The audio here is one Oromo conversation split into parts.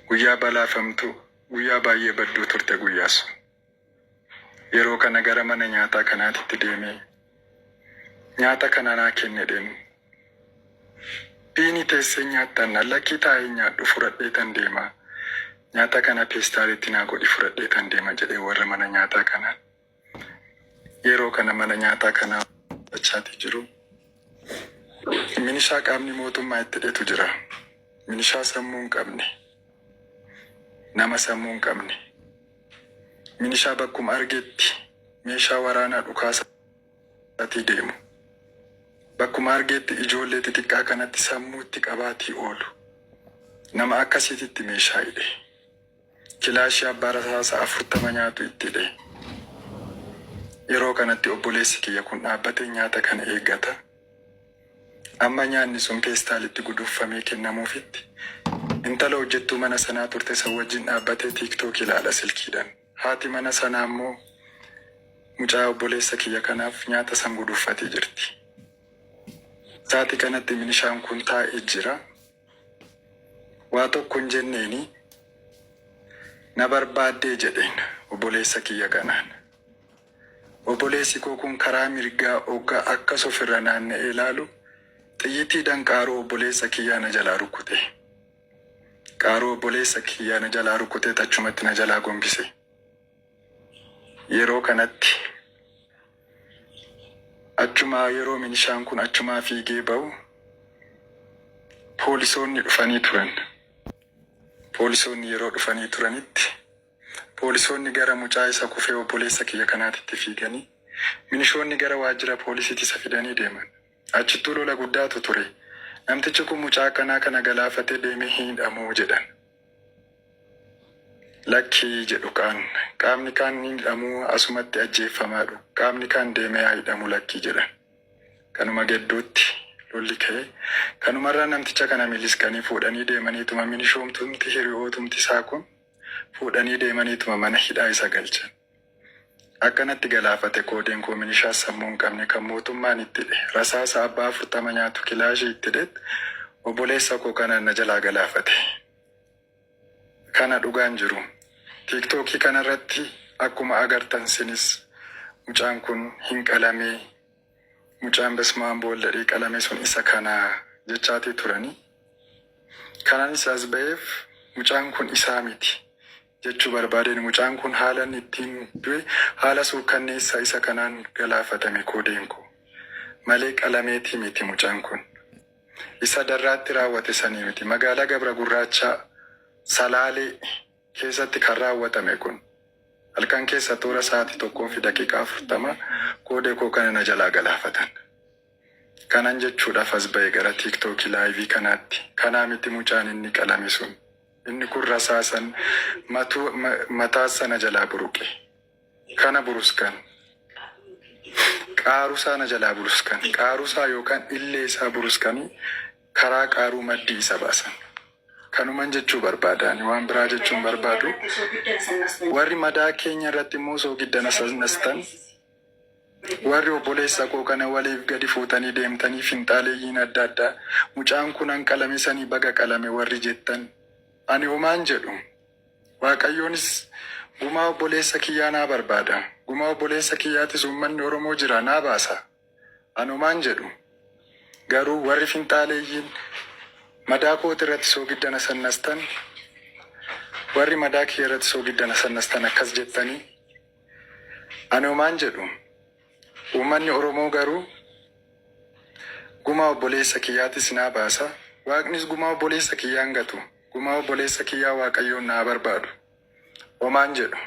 Guyyaa balaafamtu guyyaa baay'ee badduu turte guyyaas. Yeroo kana gara mana nyaataa kanaatti deemee nyaata kana naa kennedheen. Biini teessee nyaattan lakkii taa'ee nyaadhu fudhadhee tan deema. Nyaata kana peestaalitti naa godhi fudhadhee tan deema jedhee warra mana nyaataa kanaan. Yeroo kana mana nyaataa kanaa achaati jiru. Minishaa qaamni mootummaa itti hidhetu jira. Minishaa sammuu hin qabne. Nama sammuu hin qabne. Minishaa bakkuma argetti meeshaa waraanaa dhukaasatti deemu. Bakkuma argetti ijoollee xixiqqaa kanatti sammuu itti qabaatii oolu. Nama akkasiititti meeshaa hidhe. Kilaashii abbaa rasaasa 40 nyaatu itti hidhe. Yeroo kanatti obboleessi kiyya kun dhaabbatee nyaata kana eeggata. Amma nyaanni sun peestaalitti guduufamee kennamuufitti. Intala hojjettuu mana sanaa turte san wajjin dhaabbatee TikTok ilaala silkiidhaan. Haati mana sanaa ammoo mucaa obboleessa kiyya kanaaf nyaata san guduuffatee jirti. Saati kanatti minishaan kun taa'ee jira. Waa tokko hin jenneeni na barbaaddee jedheen obboleessa kiyya kanaan. Obboleessi koo kun karaa mirgaa oggaa akkas ofirra naanna'ee ilaalu xiyyiitiidhaan qaaruu obboleessa kiyyaa na jalaa rukkute. Qaaruu obboleessa kiyyaa na jalaa rukkutee achumatti na jalaa gombise. Yeroo kanatti achumaa yeroo minishaan kun achumaa fiigee ba'u poolisoonni dhufanii turan. Poolisoonni yeroo dhufanii turanitti poolisoonni gara mucaa isa kufee obboleessa kiyya kanaatitti fiiganii minishoonni gara waajjira poolisiitti isa fidanii deeman. Achittuu lola guddaatu ture. Namtichi kun mucaa kanaa kana galaafatee deemee hidhamuu jedhan. Lakkii jedhu qaamni kaan hidhamuu asumatti ajjeeffamaadhu. Qaamni kaan deemee hidhamuu lakkii jedhan. Kanuma gidduutti lolli ka'ee kanumarraa namticha kana miliskanii fuudhanii deemaniituma minishoomtumti hiriyootumti isaa kun fuudhanii deemaniituma mana hidhaa isa galchan. Akkanatti galaafate koodeen koo minishaa sammuu hin qabne kan mootummaan itti hidhe. Rasaasa abbaa 40 nyaatu kilaashii itti hidhetti obboleessa koo kanaan na jalaa galaafate. Kana dhugaan jiru. TikTokii kanarratti akkuma agartan sinis mucaan kun hin qalamee. Mucaan basmaan boolladhee qalame sun isa kana jechaati turani. Kanaanis as ba'eef mucaan kun isaa miti jechuu barbaadeen mucaan kun haalan ittiin du'e haala suukkanneessaa isa kanaan galaafatame koodeen koo. Malee qalameetii miti mucaan kun. Isa darraatti raawwate sanii miti. Magaalaa Gabra Gurraachaa Salaalee keessatti kan raawwatame kun. Halkan keessa toora sa'aatii 1:40 koodee koo kana na jalaa galaafatan. Kanan jechuudhaaf as ba'e gara TikTok live kanaatti. Kanaa miti mucaan inni qalame sun. Inni kun rasaasan mataa sana jalaa buruqe. Kana buruskan. Qaarusaa na jalaa buruskan. Qaarusaa yookaan illee isaa buruskanii karaa qaaruu maddii isa baasan. Kanuman jechuu barbaadani waan biraa jechuun barbaadu. Warri madaa keenya irratti immoo soogidda nastan. Warri obboleessa koo kana waliif gadi fuutanii deemtanii finxaaleeyyiin adda addaa mucaan kun qalame sanii baga qalame warri jettan. Ani homaan jedhu. Waaqayyoonis gumaa obboleessa kiyyaa naa barbaada. Gumaa obboleessa kiyyaatis uummanni Oromoo jira naa baasa. Ani homaan jedhu. Garuu warri finxaaleeyyiin madaa kooti irratti soogidda nasannastan. Warri madaa kiyya irratti soogidda nasannastan akkas jettanii. Ani homaan jedhu. Uummanni Oromoo garuu gumaa obboleessa kiyyaatis naa baasa. Waaqnis gumaa obboleessa kiyyaan gatu. Gumaa obboleessa kiyyaa Waaqayyoon naa barbaadu. Homaan jedhu.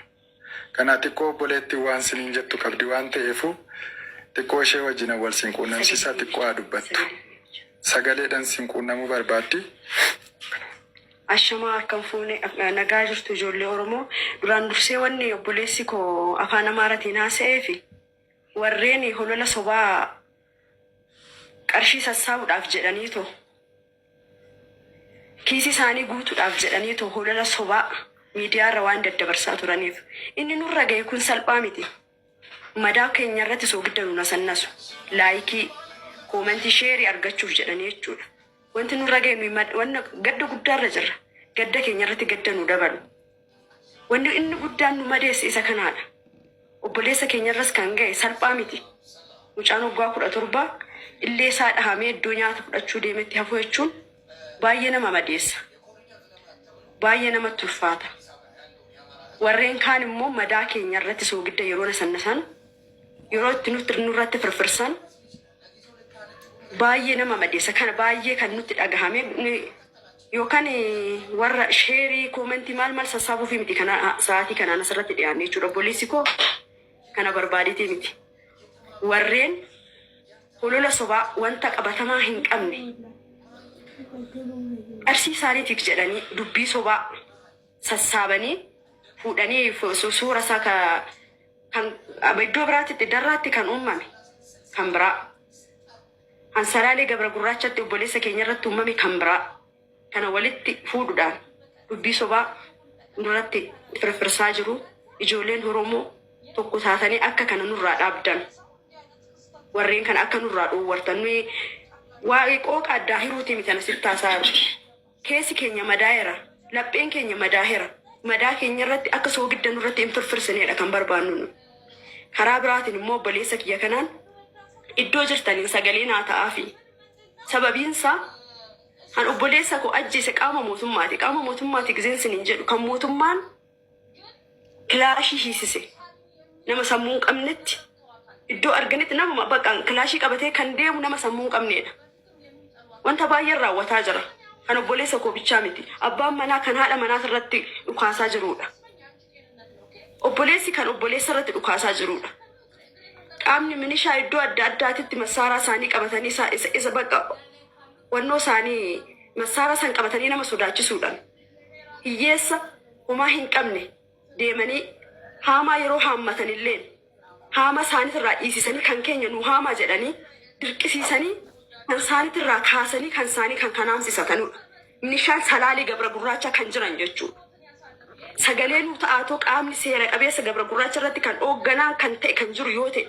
Kana xiqqoo obboleetti waan siniin jettu qabdi waan ta'eefu xiqqoo ishee wajjin wal sinquunnamsiisaa xiqqoo haa dubbattu. Sagaleedhaan sinquunnamuu barbaaddi. Ashamaa akkam fuune nagaa jirtu ijoollee Oromoo. Duraan dursee wanni obboleessi koo afaan Amaaraatiin haasa'ee fi warreen holola sobaa qarshii sassaabuudhaaf jedhaniitu kiisii isaanii guutuudhaaf jedhaniitu holola sobaa miidiyaarra waan daddabarsaa turaniif inni nurra ga'e kun salphaa miti. Madaa keenya irratti soogidda nu nasannasu laayikii koomentii sheerii argachuuf jedhanii jechuudha. Wanti nurra ga'e wanna gadda guddaarra jirra. gadda keenya irratti gadda nu dabalu. Wanni inni guddaan nu madeesse isa kanaadha. Obboleessa keenya irras kan ga'e salphaa miti. Mucaan waggaa 17 illee isaa dhahamee iddoo nyaata fudhachuu deemetti hafuu jechuun baay'ee nama madeessa. Baay'ee namatti ulfaata. Warreen kaan immoo madaa keenya irratti soogidda yeroo sannasan yeroo itti nutti nurratti firfirsan baay'ee nama madeessa. Kana baay'ee kan nutti dhagahame yookaan warra sheerii koomentii maal sassaabuuf miti kana sa'aatii kanaan asirratti dhiyaanne jechuudha. Obboleessi koo kana barbaaditee miti. Warreen holola sobaa wanta qabatamaa hin qabne qarshii isaaniitiif jedhanii dubbii sobaa sassaabanii fuudhanii suura isaa kan iddoo biraatti darraatti kan uumame kan biraa Ansalaalee Gabra Gurraachatti obboleessa keenya irratti uumame kan biraa kana walitti fuudhuudhaan dubbii sobaa duratti firfirsaa jiru. Ijoolleen Oromoo tokko taatanii akka kana nurraa dhaabdan. Warreen kana akka nurraa dhoowwartan waa'ee qooqa addaa hiruutii miti asitti taasaaru. Keessi keenya madaa'eera. Lapheen keenya madaa'eera. Madaa keenya irratti akka soogidda nurratti hin firfirsineedha kan barbaannu. Karaa biraatiin immoo obboleessa kiyya kanaan iddoo jirtaniin sagalee naa ta'aafi. Sababiinsaa kan obboleessa koo ajjeese qaama mootummaati. Qaama mootummaati gizeensin hin jedhu kan mootummaan kilaashii hiisise. Nama sammuu hin qabnetti iddoo arganitti nama baqaan kilaashii qabatee kan deemu nama sammuu hin qabneedha. Wanta baay'een raawwataa jira. Kan obboleessa koo bichaa miti. Abbaan manaa kan haadha manaa irratti dhukaasaa jirudha. Obboleessi kan obboleessa irratti dhukaasaa jirudha. Qaamni minishaa iddoo adda addaatitti masaaraa isaanii qabatanii isa bakka wannoo isaanii masaaraa san qabatanii nama sodaachisuudhaan hiyyeessa homaa hin qabne deemanii haamaa yeroo haammatanillee haama isaaniitirraa dhiisisanii kan keenya nu haamaa jedhanii dirqisiisanii kan isaaniitirraa kaasanii kan isaanii kan kanaamsisatanudha. Minishaan Salaalee Gabra Gurraacha kan jiran jechuudha. Sagalee nu ta'aatoo qaamni seera qabeessa Gabra Gurraacha irratti kan hoogganaa kan ta'e kan jiru yoo ta'e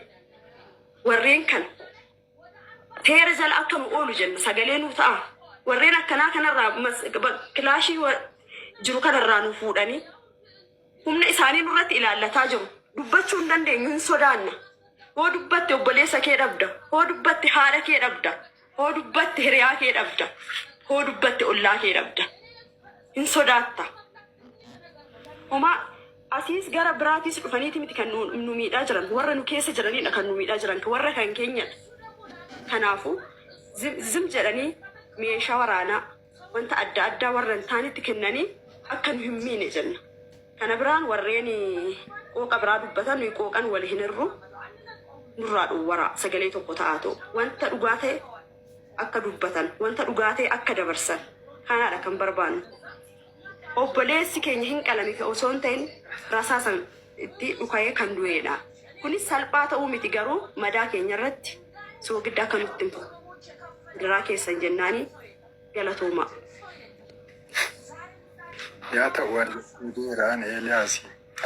warreen kan teera jala akka nu oolu jenna sagalee nu ta'a. Warreen akkanaa kanarraa kilaashii jiru kanarraa nu fuudhanii humna isaanii nurratti ilaallataa jiru. Dubbachuu hin dandeenyu hin sodaanna. Hoo dubbatti obboleessa kee dhabda. Hoo dubbatti haadha kee dhabda. Hoo dubbatti hiriyaa kee dhabda. Hoo dubbatti ollaa kee dhabda. Hin sodaatta. Homaa asiis gara biraatis dhufaniiti miti kan nu miidhaa jiran. Warra nu keessa jiranidha kan nu miidhaa jiran. Warra kan keenyadha. Kanaafuu zim jedhanii meeshaa waraanaa wanta adda addaa warra hin taanetti kennanii akka nu hin miine jenna. Kana biraan warreen qooqa biraa dubbatan nuyi qooqan wal hin irru nurraa dhowwaraa sagalee tokko ta'aatoo wanta dhugaa ta'e akka dubbatan wanta dhugaa ta'e akka dabarsan kanaadha kan barbaannu. Obboleessi keenya hin qalame osoo hin ta'in rasaasan itti dhuka'ee kan du'eedha. Kunis salphaa ta'uu miti garuu madaa keenya irratti soogidda akka nutti himtu biraa keessan jennaanii galatooma. Yaa ta'u warreen Eeliyaas.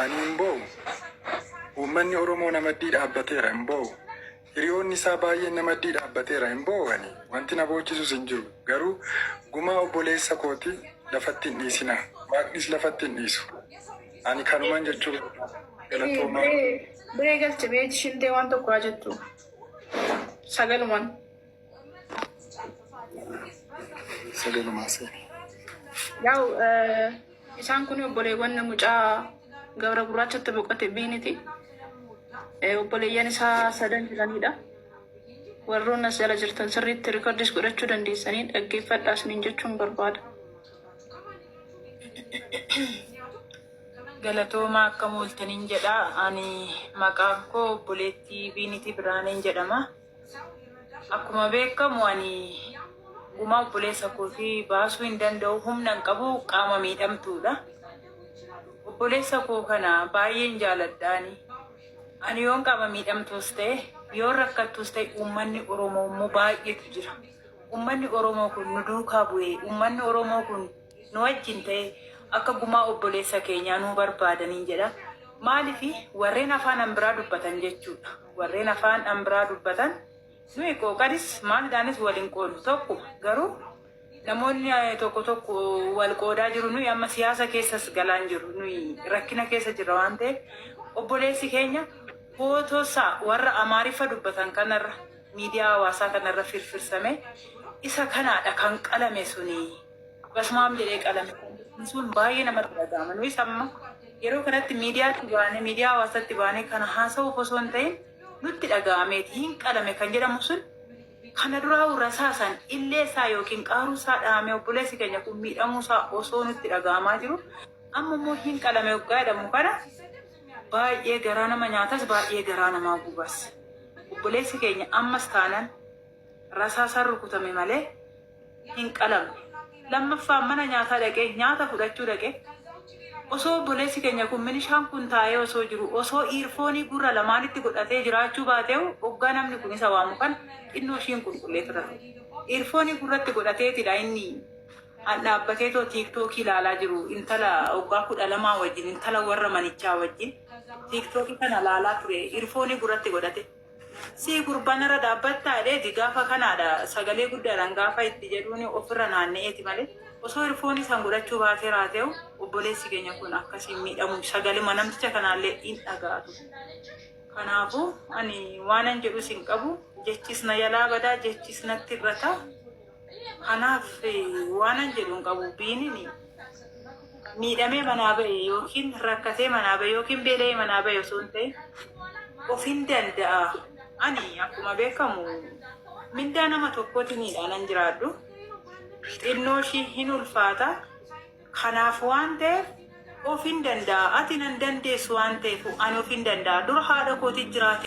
Ani hin boo'u. Uummanni Oromoo namaddii dhaabbateera hin boo'u. Hiriyoonni isaa baay'een namaddii dhaabbateera hin boo'ani. Wanti na boochisus hin jiru. Garuu gumaa obboleessa kooti lafatti hin dhiisina. Waaqnis lafatti hin dhiisu. Ani kanuman jechuudha. Galatoomaa. Biree galche bee shintee waan tokko haa jettu. Sagalumaan. Sagalumaa seeni. Yaa'u isaan kun obboleewwan mucaa Gabra Gurraachatti boqote biiniti. Obboleeyyan isaa sadan jiranidha. Warroon as jala jirtan sirriitti rikoordis godhachuu dandeessanii dhaggeeffadhaa isiniin jechuun barbaada. Galatoomaa akka mooltaniin jedha. Ani maqaan koo obboleettii Biiniti Biraaneen jedhama. Akkuma beekamu ani gumaa obboleessa kootii baasuu hin danda'u humna hin qabu qaama miidhamtuudha. Obboleessa koo kana baay'een jaaladhaani. Ani yoon qaama miidhamtuus ta'e yoon rakkattuus ta'e uummanni Oromoo immoo baay'eetu jira. Uummanni Oromoo kun nu duukaa bu'ee uummanni Oromoo kun nu wajjin ta'e akka gumaa obboleessa keenyaa nu barbaadanii jedha. Maaliif warreen afaan ambiraa dubbatan jechuudha. Warreen afaan ambiraa dubbatan nuyi qooqadis maalidhaanis waliin qoonu tokko garuu namoonni tokko tokko wal qoodaa jiru nuyi amma siyaasa keessas galaan jiru nuyi rakkina keessa jirra waan ta'eef obboleessi keenya footoosaa warra Amaariffa dubbatan kanarra miidiyaa hawaasaa kanarra firfirsame isa kanaadha kan qalame suni basmaam jedhee qalame sun baay'ee namatti dhaga'ama. Nuyi amma yeroo kanatti miidiyaatti baane miidiyaa hawaasaatti baane kana haasa'uuf osoo hin ta'in nutti dhaga'ameeti hin qalame kan jedhamu sun kana duraa rasaasan illee isaa yookiin qaaruusaa dhahamee obboleessi keenya kun miidhamuusaa osoo nutti dhaga'amaa jiru amma immoo hin qalame waggaa jedhamu kana baay'ee garaa nama nyaatas baay'ee garaa namaa gubas. Obboleessi keenya ammas taanaan rasaasaan rukutame malee hin qalamne. Lammaffaa mana nyaataa dhaqee nyaata fudhachuu dhaqee osoo obboleessi keenya kun milishaan kun taa'ee osoo jiru osoo iirfoonii gurra lamaanitti godhatee jiraachuu baateewu hoggaa namni kun isa waamu kan xinnoo ishiin qulqulleetu ture. Iirfoonii gurratti godhateetidha inni dhaabbateetoo tiiktookii ilaalaa jiru intala hoggaa 12 wajjin intala warra manichaa wajjin tiiktookii kana ilaalaa ture iirfoonii gurratti godhate. Si gurbanarra dhaabbattaa dheeti gaafa kanaadha sagalee guddaadhaan gaafa itti jedhuun ofirra naanna'eeti malee osoo iirfoonii san godhachuu baatee raateewu obboleessi keenya kun akkasiin miidhamu sagalee namticha kanaallee hin dhagaatu. Kanaafuu ani waanan jedhu sin qabu jechis na yalaa badaa jechis natti irrata. Kanaaf waanan jedhu hin qabu biinin miidhamee manaa ba'e yookiin rakkatee manaa ba'e yookiin beela'ee manaa ba'e osoo hin ta'in ofiin danda'a. Ani akkuma beekamu mindaa nama tokkootiinidha nan jiraadhu. Xinnoo ishii hin ulfaata. Kanaaf waan ta'eef ofiin danda'a. Ati nan dandeessu waan ta'eef ani ofiin danda'a. Dura haadha kootii jiraate.